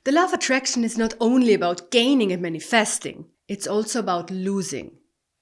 The law of attraction is not only about gaining and manifesting, it's also about losing.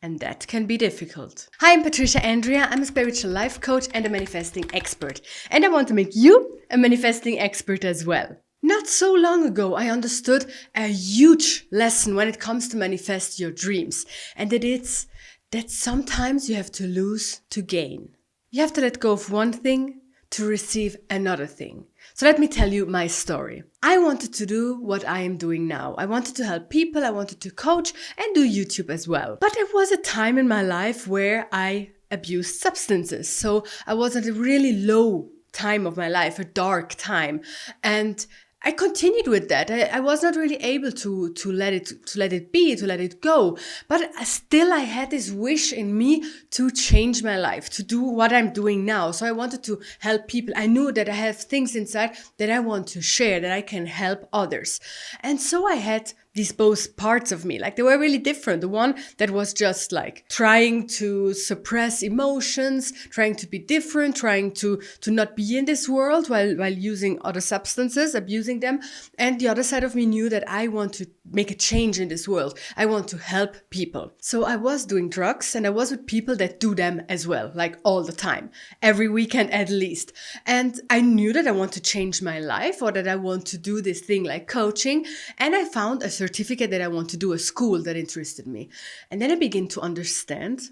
And that can be difficult. Hi, I'm Patricia. Andrea. I'm a spiritual life coach and a manifesting expert. And I want to make you a manifesting expert as well. Not so long ago, I understood a huge lesson when it comes to manifest your dreams. And it's that sometimes you have to lose to gain. You have to let go of one thing to receive another thing. So let me tell you my story. I wanted to do what I am doing now. I wanted to help people, I wanted to coach and do YouTube as well. But there was a time in my life where I abused substances. So I was at a really low time of my life, a dark time. And I continued with that. I was not really able to let it go. But still I had this wish in me to change my life, to do what I'm doing now. So I wanted to help people. I knew that I have things inside that I want to share, that I can help others. And so I had these both parts of me, like they were really different. The one that was just like trying to suppress emotions, trying to be different, trying to not be in this world while using other substances, abusing them. And the other side of me knew that I want to make a change in this world. I want to help people. So I was doing drugs and I was with people that do them as well, like all the time, every weekend at least. And I knew that I want to change my life or that I want to do this thing like coaching. And I found a certificate that I want to do, a school that interested me. And then I began to understand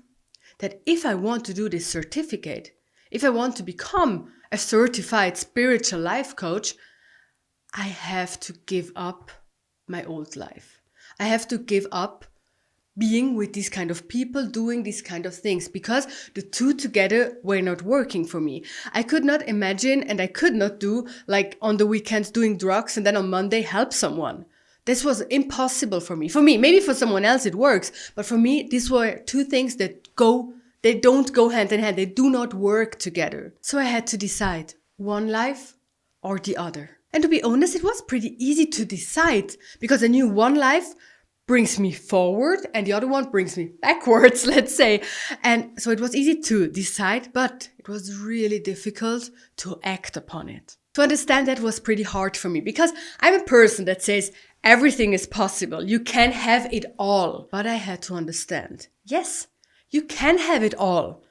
that if I want to do this certificate, if I want to become a certified spiritual life coach, I have to give up my old life. I have to give up being with these kind of people, doing these kind of things, because the two together were not working for me. I could not imagine and I could not do like on the weekends doing drugs and then on Monday help someone. This was impossible for me. For me, maybe for someone else it works, but for me, these were two things that they don't go hand in hand. They do not work together. So I had to decide one life or the other. And to be honest, it was pretty easy to decide because I knew one life brings me forward and the other one brings me backwards, let's say. And so it was easy to decide, but it was really difficult to act upon it. To understand that was pretty hard for me because I'm a person that says everything is possible. You can have it all. But I had to understand, yes, you can have it all.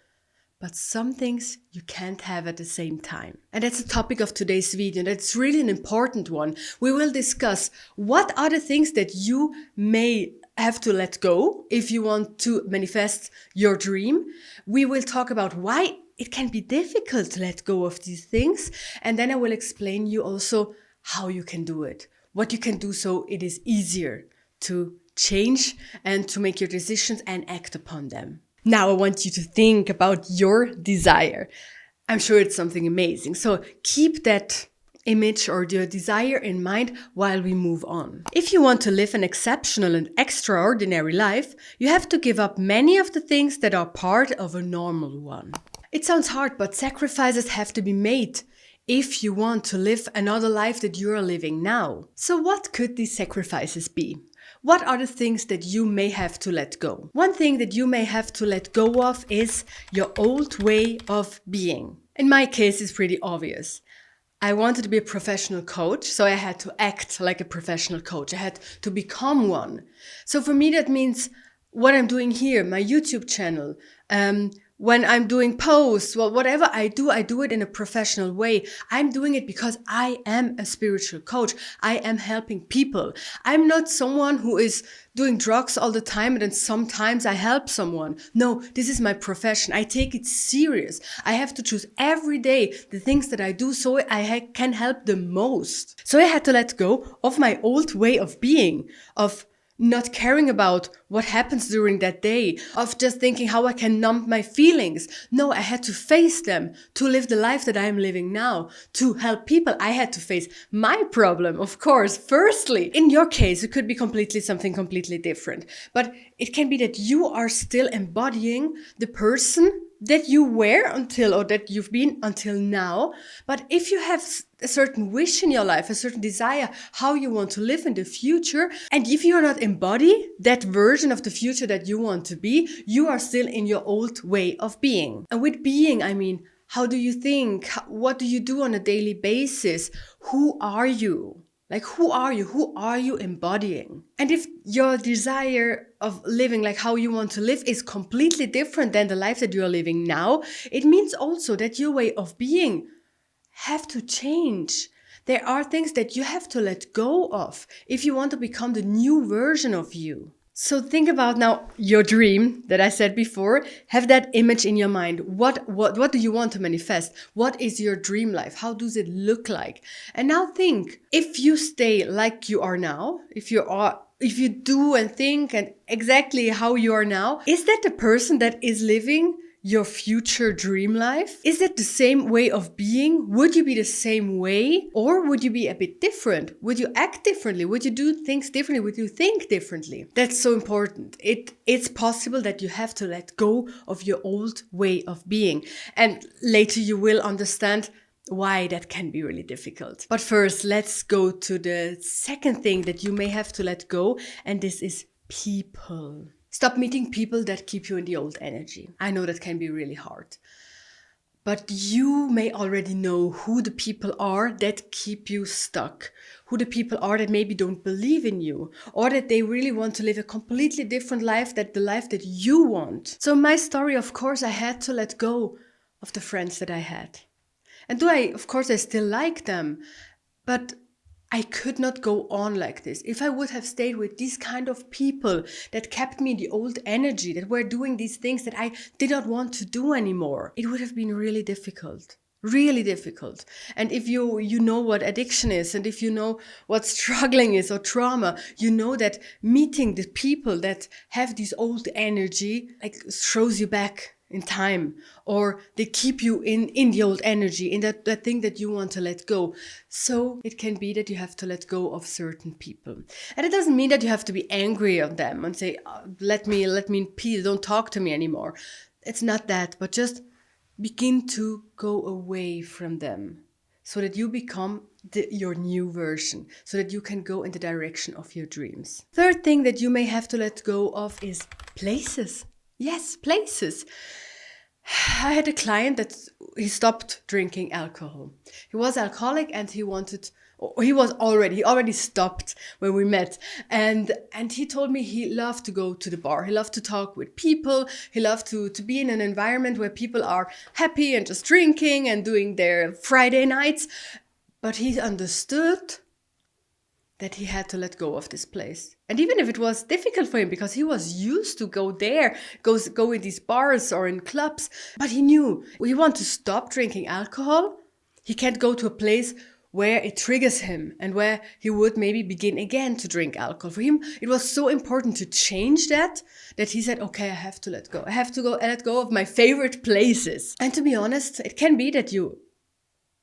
But some things you can't have at the same time. And that's the topic of today's video. And it's really an important one. We will discuss what are the things that you may have to let go if you want to manifest your dream. We will talk about why it can be difficult to let go of these things. And then I will explain you also how you can do it. What you can do so it is easier to change and to make your decisions and act upon them. Now I want you to think about your desire. I'm sure it's something amazing. So keep that image or your desire in mind while we move on. If you want to live an exceptional and extraordinary life, you have to give up many of the things that are part of a normal one. It sounds hard, but sacrifices have to be made if you want to live another life that you are living now. So what could these sacrifices be? What are the things that you may have to let go? One thing that you may have to let go of is your old way of being. In my case, it's pretty obvious. I wanted to be a professional coach, so I had to act like a professional coach. I had to become one. So for me, that means what I'm doing here, my YouTube channel, when I'm doing posts, well, whatever I do it in a professional way. I'm doing it because I am a spiritual coach. I am helping people. I'm not someone who is doing drugs all the time and then sometimes I help someone. No, this is my profession. I take it serious. I have to choose every day the things that I do so I can help the most. So I had to let go of my old way of being, of not caring about what happens during that day, of just thinking how I can numb my feelings. No, I had to face them to live the life that I'm living now, to help people. I had to face my problem, of course, firstly. In your case, it could be something completely different, but it can be that you are still embodying the person that you were or that you've been until now. But if you have a certain wish in your life, a certain desire, how you want to live in the future, and if you are not embody that version of the future that you want to be, you are still in your old way of being. And with being, I mean, how do you think? What do you do on a daily basis? Who are you? Like, who are you? Who are you embodying? And if your desire of living like how you want to live is completely different than the life that you are living now, it means also that your way of being have to change. There are things that you have to let go of if you want to become the new version of you. So think about now your dream that I said before. Have that image in your mind. What do you want to manifest? What is your dream life? How does it look like? And now think, if you stay like you are now, if you do and think and exactly how you are now, is that the person that is living your future dream life? Is it the same way of being? Would you be the same way? Or would you be a bit different? Would you act differently? Would you do things differently? Would you think differently? That's so important. It's possible that you have to let go of your old way of being. And later you will understand why that can be really difficult. But first, let's go to the second thing that you may have to let go, and this is people. Stop meeting people that keep you in the old energy. I know that can be really hard. But you may already know who the people are that keep you stuck, who the people are that maybe don't believe in you, or that they really want to live a completely different life than the life that you want. So my story, of course, I had to let go of the friends that I had. And of course, I still like them, but I could not go on like this. If I would have stayed with these kind of people that kept me in the old energy, that were doing these things that I did not want to do anymore, it would have been really difficult. Really difficult. And if you know what addiction is, and if you know what struggling is or trauma, you know that meeting the people that have this old energy like throws you back in time, or they keep you in the old energy, in that thing that you want to let go. So it can be that you have to let go of certain people. And it doesn't mean that you have to be angry on them and say, let me in peace, don't talk to me anymore. It's not that, but just begin to go away from them so that you become your new version, so that you can go in the direction of your dreams. Third thing that you may have to let go of is places. Yes, places. I had a client that he stopped drinking alcohol. He was alcoholic and he already stopped when we met. And he told me he loved to go to the bar. He loved to talk with people. He loved to be in an environment where people are happy and just drinking and doing their Friday nights. But he understood that he had to let go of this place. And even if it was difficult for him, because he was used to go in these bars or in clubs, but he knew he wants to stop drinking alcohol. He can't go to a place where it triggers him and where he would maybe begin again to drink alcohol. For him, it was so important to change that he said, okay, I have to let go. I have to let go of my favorite places. And to be honest, it can be that you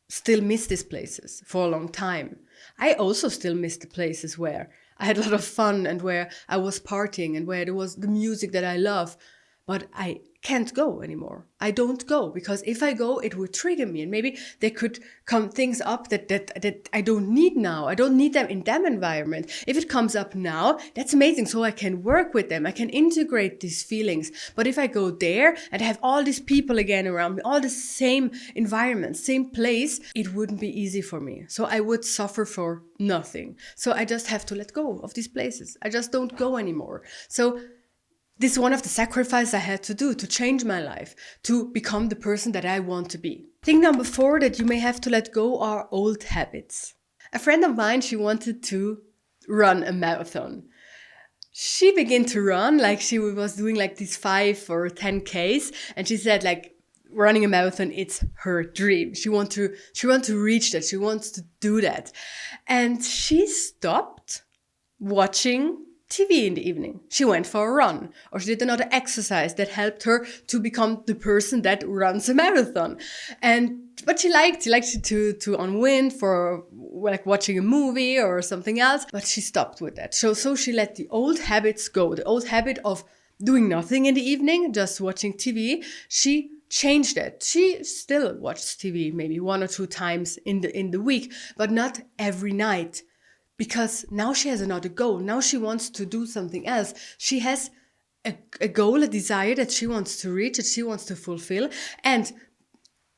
still miss these places for a long time. I also still miss the places where I had a lot of fun and where I was partying and where there was the music that I love. But I can't go anymore. I don't go, because if I go, it would trigger me. And maybe there could come things up that I don't need now. I don't need them in that environment. If it comes up now, that's amazing. So I can work with them. I can integrate these feelings. But if I go there and have all these people again around me, all the same environment, same place, it wouldn't be easy for me. So I would suffer for nothing. So I just have to let go of these places. I just don't go anymore. So this is one of the sacrifices I had to do to change my life, to become the person that I want to be. Thing number 4 that you may have to let go are old habits. A friend of mine, she wanted to run a marathon. She began to run, like she was doing like these 5 or 10 Ks, and she said like running a marathon, it's her dream. She wants to reach that. She wants to do that. And she stopped watching TV in the evening. She went for a run, or she did another exercise that helped her to become the person that runs a marathon. But she liked to unwind for like watching a movie or something else, but she stopped with that. So she let the old habits go, the old habit of doing nothing in the evening, just watching TV. She changed that. She still watches TV maybe 1 or 2 times in the week, but not every night. Because now she has another goal. Now she wants to do something else. She has a goal, a desire that she wants to reach, that she wants to fulfill. And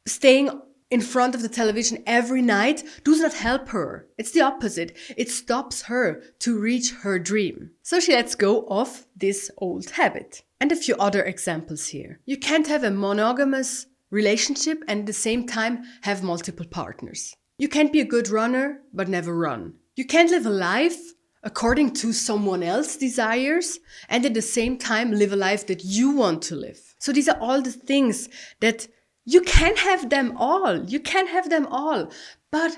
staying in front of the television every night does not help her. It's the opposite. It stops her to reach her dream. So she lets go of this old habit. And a few other examples here. You can't have a monogamous relationship and at the same time have multiple partners. You can't be a good runner but never run. You can't live a life according to someone else's desires and at the same time live a life that you want to live. So these are all the things that you can have them all. You can have them all, but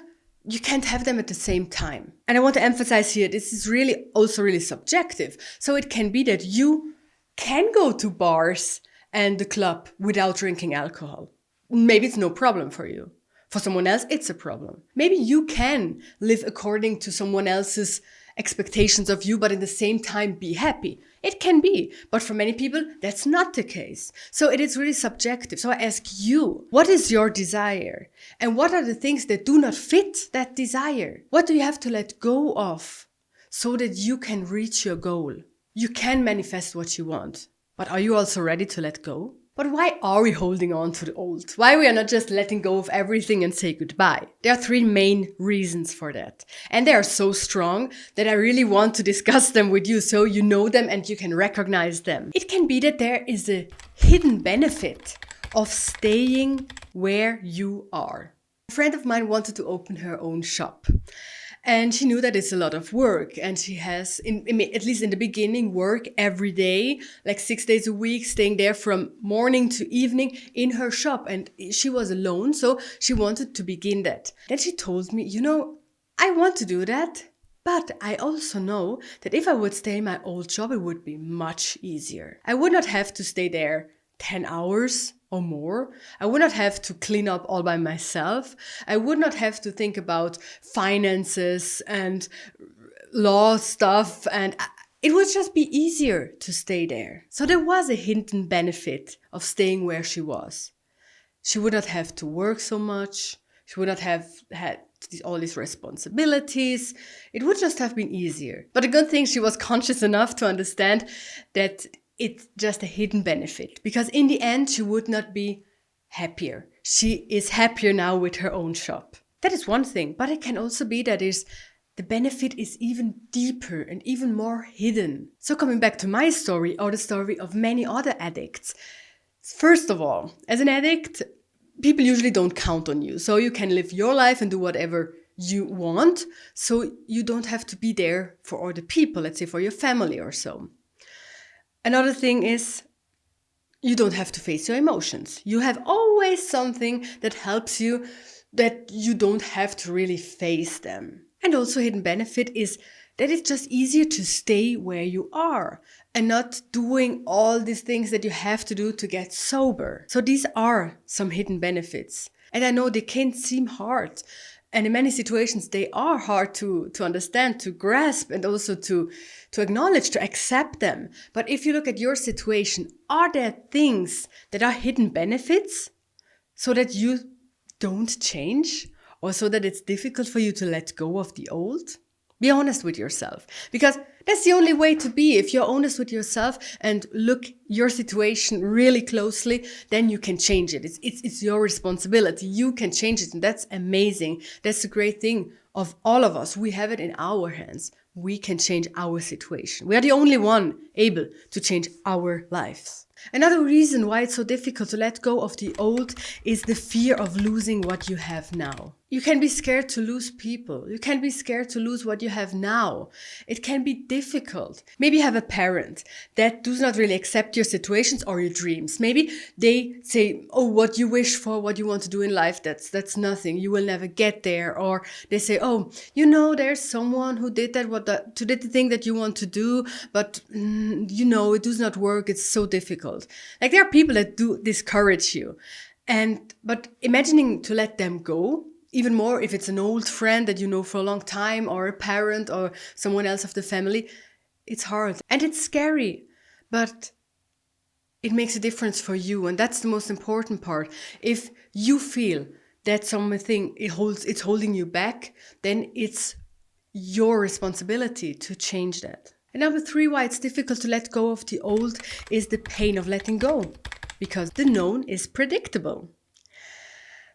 you can't have them at the same time. And I want to emphasize here, this is really also really subjective. So it can be that you can go to bars and the club without drinking alcohol. Maybe it's no problem for you. For someone else, it's a problem. Maybe you can live according to someone else's expectations of you, but at the same time be happy. It can be, but for many people, that's not the case. So it is really subjective. So I ask you, what is your desire? And what are the things that do not fit that desire? What do you have to let go of so that you can reach your goal? You can manifest what you want, but are you also ready to let go? But why are we holding on to the old? Why we are not just letting go of everything and say goodbye? There are three main reasons for that. And they are so strong that I really want to discuss them with you so you know them and you can recognize them. It can be that there is a hidden benefit of staying where you are. A friend of mine wanted to open her own shop. And she knew that it's a lot of work. And she has, at least in the beginning, work every day, like 6 days a week, staying there from morning to evening in her shop. And she was alone, so she wanted to begin that. Then she told me, I want to do that. But I also know that if I would stay in my old job, it would be much easier. I would not have to stay there 10 hours or more. I would not have to clean up all by myself. I would not have to think about finances and law stuff, and it would just be easier to stay there. So there was a hidden benefit of staying where she was. She would not have to work so much. She would not have had all these responsibilities. It would just have been easier. But the good thing, she was conscious enough to understand that it's just a hidden benefit, because in the end, she would not be happier. She is happier now with her own shop. That is one thing, but it can also be that the benefit is even deeper and even more hidden. So coming back to my story or the story of many other addicts. First of all, as an addict, people usually don't count on you. So you can live your life and do whatever you want. So you don't have to be there for other people, let's say for your family or so. Another thing is, you don't have to face your emotions. You have always something that helps you, that you don't have to really face them. And also hidden benefit is that it's just easier to stay where you are and not doing all these things that you have to do to get sober. So these are some hidden benefits. And I know they can seem hard. And in many situations, they are hard to understand, to grasp, and also to acknowledge, to accept them. But if you look at your situation, are there things that are hidden benefits so that you don't change, or so that it's difficult for you to let go of the old? Be honest with yourself, because that's the only way to be. If you're honest with yourself and look your situation really closely, then you can change it. It's your responsibility. You can change it, and that's amazing. That's the great thing of all of us. We have it in our hands. We can change our situation. We are the only one able to change our lives. Another reason why it's so difficult to let go of the old is the fear of losing what you have now. You can be scared to lose people. You can be scared to lose what you have now. It can be difficult. Maybe you have a parent that does not really accept your situations or your dreams. Maybe they say, oh, what you wish for, what you want to do in life, that's nothing. You will never get there. Or they say, oh, there's someone who did did the thing that you want to do, but it does not work. It's so difficult. Like, there are people that do discourage you. But imagining to let them go, even more if it's an old friend that you know for a long time, or a parent or someone else of the family, it's hard and it's scary, but it makes a difference for you. And that's the most important part. If you feel that something it's holding you back, then it's your responsibility to change that. And number 3, why it's difficult to let go of the old is the pain of letting go, because the known is predictable.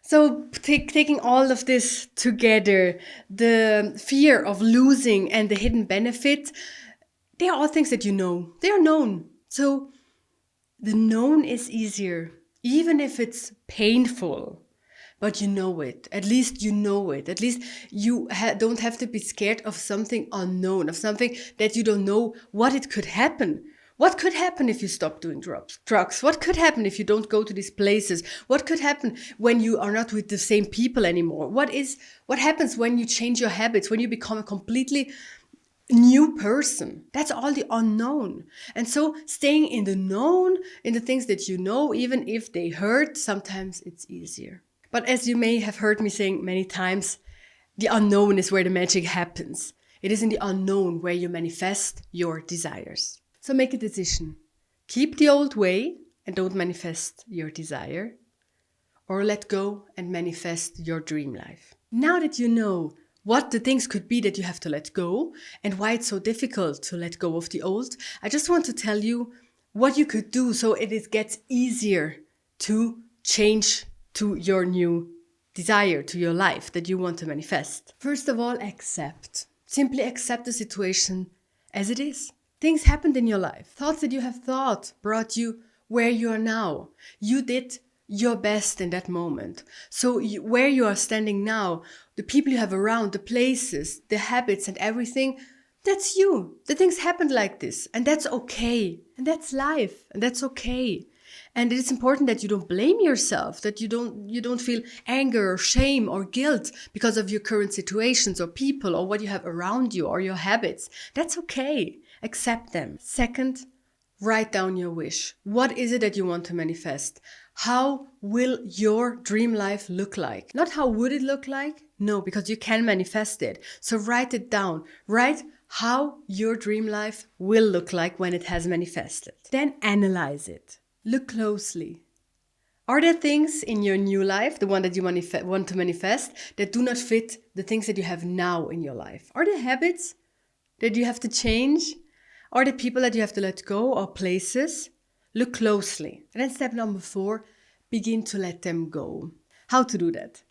So taking all of this together, the fear of losing and the hidden benefit, they are all things that you know. They are known. So the known is easier, even if it's painful. But you know it. At least you know it. At least you don't have to be scared of something unknown, of something that you don't know what it could happen. What could happen if you stop doing drugs? What could happen if you don't go to these places? What could happen when you are not with the same people anymore? What happens when you change your habits, when you become a completely new person? That's all the unknown. And so staying in the known, in the things that you know, even if they hurt, sometimes it's easier. But as you may have heard me saying many times, the unknown is where the magic happens. It is in the unknown where you manifest your desires. So make a decision. Keep the old way and don't manifest your desire, or let go and manifest your dream life. Now that you know what the things could be that you have to let go and why it's so difficult to let go of the old, I just want to tell you what you could do so it gets easier to change to your new desire, to your life that you want to manifest. First of all, accept. Simply accept the situation as it is. Things happened in your life. Thoughts that you have thought brought you where you are now. You did your best in that moment. So where you are standing now, the people you have around, the places, the habits and everything, that's you. The things happened like this, and that's okay. And that's life, and that's okay. And it's important that you don't blame yourself, that you don't feel anger or shame or guilt because of your current situations or people or what you have around you or your habits. That's okay. Accept them. Second, write down your wish. What is it that you want to manifest? How will your dream life look like? Not how would it look like? No, because you can manifest it. So write it down. Write how your dream life will look like when it has manifested. Then analyze it. Look closely. Are there things in your new life, the one that you want to manifest, that do not fit the things that you have now in your life? Are there habits that you have to change? Are there people that you have to let go or places? Look closely. And then step number 4, begin to let them go. How to do that?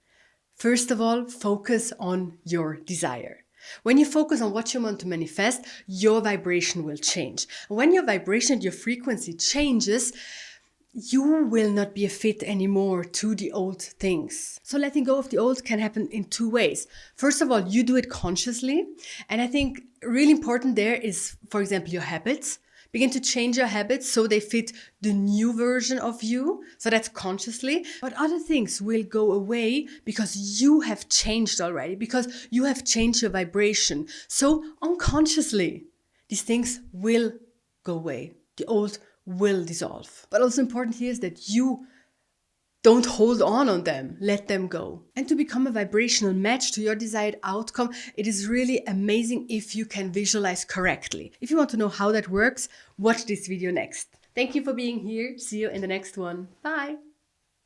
First of all, focus on your desire. When you focus on what you want to manifest, your vibration will change. When your vibration, your frequency changes, you will not be a fit anymore to the old things. So letting go of the old can happen in 2 ways. First of all, you do it consciously. And I think really important there is, for example, your habits. Begin to change your habits so they fit the new version of you. So that's consciously. But other things will go away because you have changed already, because you have changed your vibration. So unconsciously, these things will go away. The old will dissolve. But also important here is that you don't hold on them. Let them go. And to become a vibrational match to your desired outcome, it is really amazing if you can visualize correctly. If you want to know how that works, watch this video next. Thank you for being here. See you in the next one. Bye.